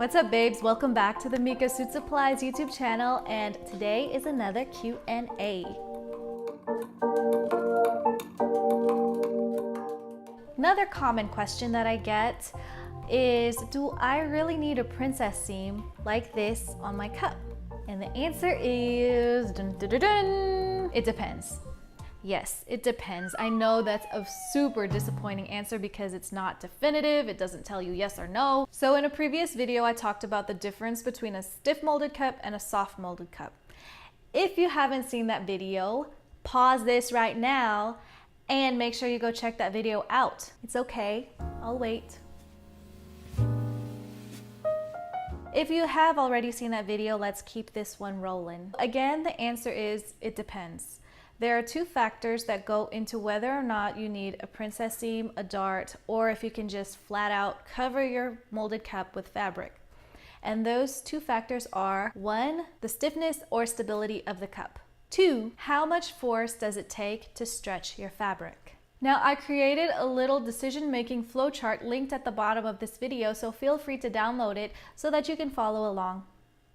What's up, babes? Welcome back to the MIKO Suit Supplies YouTube channel, and today is another Q&A. Another common question that I get is, do I really need a princess seam like this on my cup? And the answer is, dun, dun, dun, dun, it depends. Yes, it depends. I know that's a super disappointing answer because it's not definitive. It doesn't tell you yes or no. So in a previous video, I talked about the difference between a stiff molded cup and a soft molded cup. If you haven't seen that video, pause this right now and make sure you go check that video out. It's okay, I'll wait. If you have already seen that video, let's keep this one rolling. Again, the answer is, it depends. There are two factors that go into whether or not you need a princess seam, a dart, or if you can just flat out cover your molded cup with fabric. And those two factors are: 1, the stiffness or stability of the cup. 2, how much force does it take to stretch your fabric? Now, I created a little decision-making flowchart linked at the bottom of this video, so feel free to download it so that you can follow along.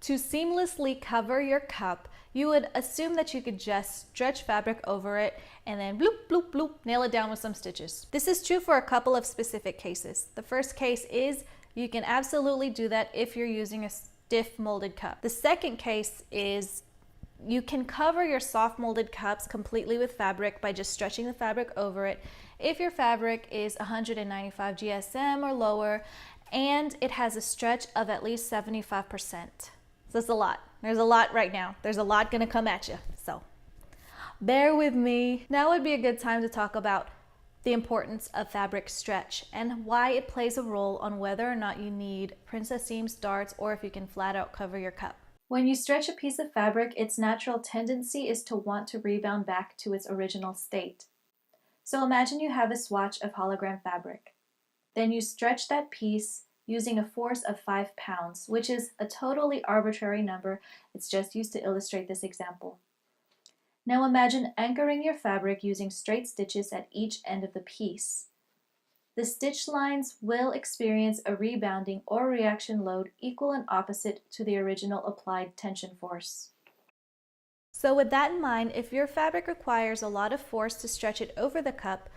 To seamlessly cover your cup, you would assume that you could just stretch fabric over it and then bloop, bloop, bloop, nail it down with some stitches. This is true for a couple of specific cases. The first case is you can absolutely do that if you're using a stiff molded cup. The second case is you can cover your soft molded cups completely with fabric by just stretching the fabric over it if your fabric is 195 GSM or lower and it has a stretch of at least 75%. So that's a lot. There's a lot right now. There's a lot gonna come at you, so bear with me. Now would be a good time to talk about the importance of fabric stretch and why it plays a role on whether or not you need princess seams, darts, or if you can flat out cover your cup. When you stretch a piece of fabric, its natural tendency is to want to rebound back to its original state. So imagine you have a swatch of hologram fabric. Then you stretch that piece using a force of 5 pounds, which is a totally arbitrary number. It's just used to illustrate this example. Now imagine anchoring your fabric using straight stitches at each end of the piece. The stitch lines will experience a rebounding or reaction load equal and opposite to the original applied tension force. So with that in mind, if your fabric requires a lot of force to stretch it over the cup,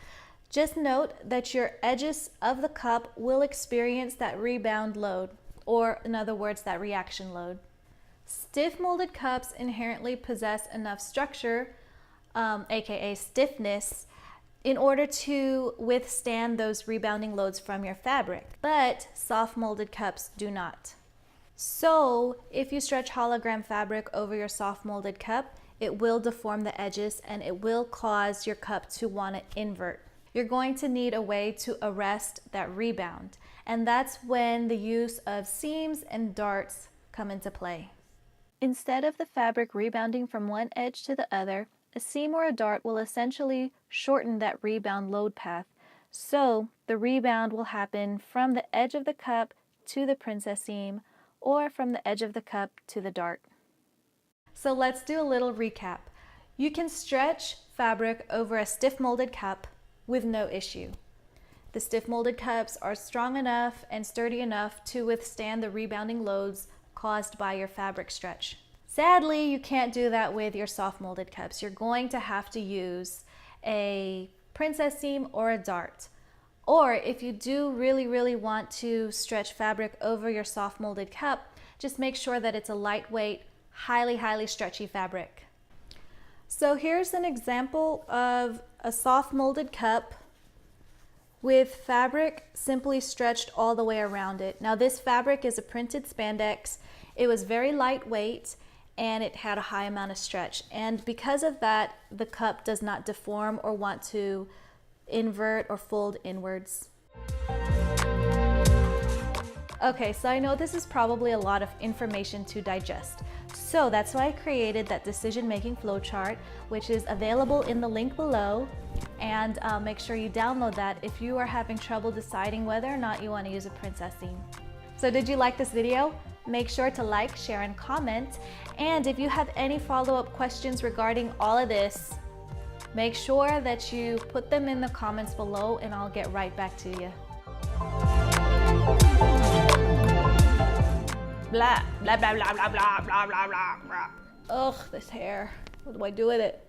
just note that your edges of the cup will experience that rebound load, or in other words, that reaction load. Stiff molded cups inherently possess enough structure, aka stiffness, in order to withstand those rebounding loads from your fabric, but soft molded cups do not. So if you stretch hologram fabric over your soft molded cup, it will deform the edges and it will cause your cup to want to invert. You're going to need a way to arrest that rebound, and that's when the use of seams and darts come into play. Instead of the fabric rebounding from one edge to the other, a seam or a dart will essentially shorten that rebound load path, so the rebound will happen from the edge of the cup to the princess seam, or from the edge of the cup to the dart. So let's do a little recap. You can stretch fabric over a stiff molded cup with no issue. The stiff molded cups are strong enough and sturdy enough to withstand the rebounding loads caused by your fabric stretch. Sadly, you can't do that with your soft molded cups. You're going to have to use a princess seam or a dart. Or if you do really want to stretch fabric over your soft molded cup, just make sure that it's a lightweight, highly stretchy fabric. So here's an example of a soft molded cup with fabric simply stretched all the way around it. Now this fabric is a printed spandex. It was very lightweight and it had a high amount of stretch. And because of that, the cup does not deform or want to invert or fold inwards. Okay, so I know this is probably a lot of information to digest. So that's why I created that decision-making flowchart, which is available in the link below. And make sure you download that if you are having trouble deciding whether or not you want to use a princess seam. So did you like this video? Make sure to like, share, and comment. And if you have any follow-up questions regarding all of this, make sure that you put them in the comments below and I'll get right back to you. blah, blah, blah, blah, blah, blah, blah, blah, blah, blah. Ugh, this hair. What do I do with it?